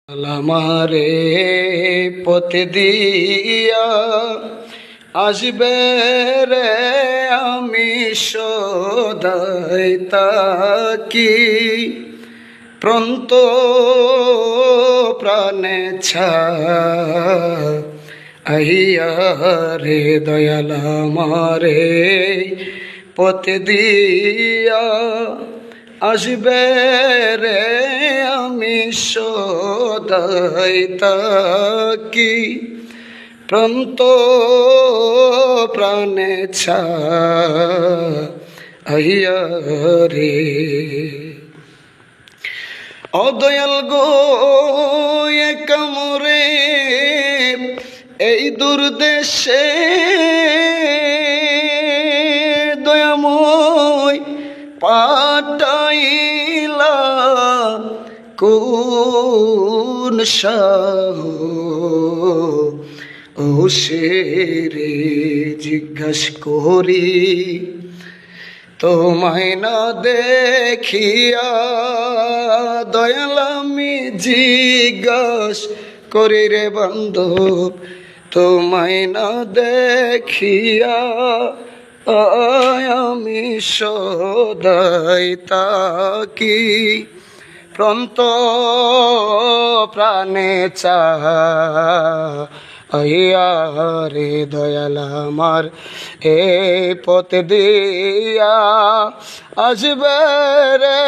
আমারে পথে দিয়া আসবে রে, আমি সদাই তাকি প্রন্ত প্রাণে আহিয়া রে দয়াল আমারে পথে দিয়া আসবে রে, আমি সদাই তাকি প্রন্ত প্রাণে আহিয়া রে। অদয়াল গো কামরে এই দুর্দেশে দয়াময় পাঠাইলা কোন ও সে রে জিজ্ঞাস করি তোমায় না দেখিয়া দয়াল আমি জিজ্ঞাস করি রে বান্ধব তোমায় না দেখিয়া আমি সদাই তাকি প্রন্ত প্রাণে আহিয়া রে দয়াল আমার এ পথ দিয়া আসবে রে,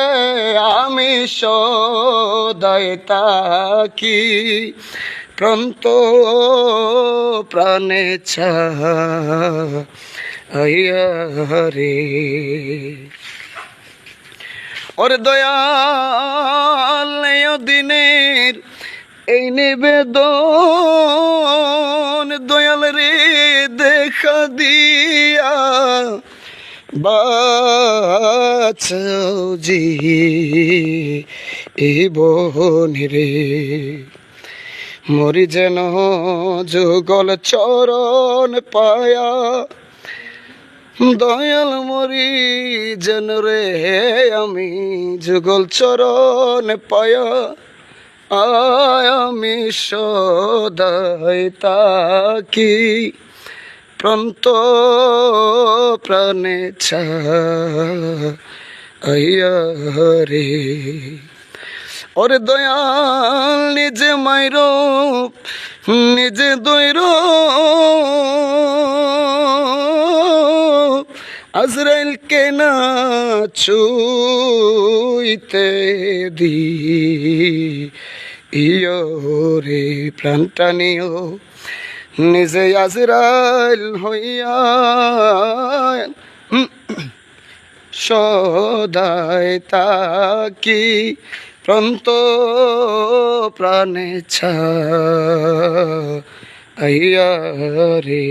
আমি সদাই তাকি প্রন্ত প্রাণে আহিয়া রে। ওরে দয়াল দিনের এই নিবেদন দয়াল রে দেখা দিয়া বাঁচাও জি এই বনি রে, মরি যেন যুগল চরণ পায়া দয়াল মরি যেন রে, আমি যুগল চরণ পায়া আমি সদাই তাকি প্রন্ত প্রাণে আহিয়া রে। ওরে দয়াল নিজে মাইর নিজে দৈর আজরাইল কে না ছুঁইতে দি ইয়ো রে প্রাণটা নিও নিজে আজরাইল হইয়া সদাই তাকি প্রন্ত প্রাণে আহিয়া রে।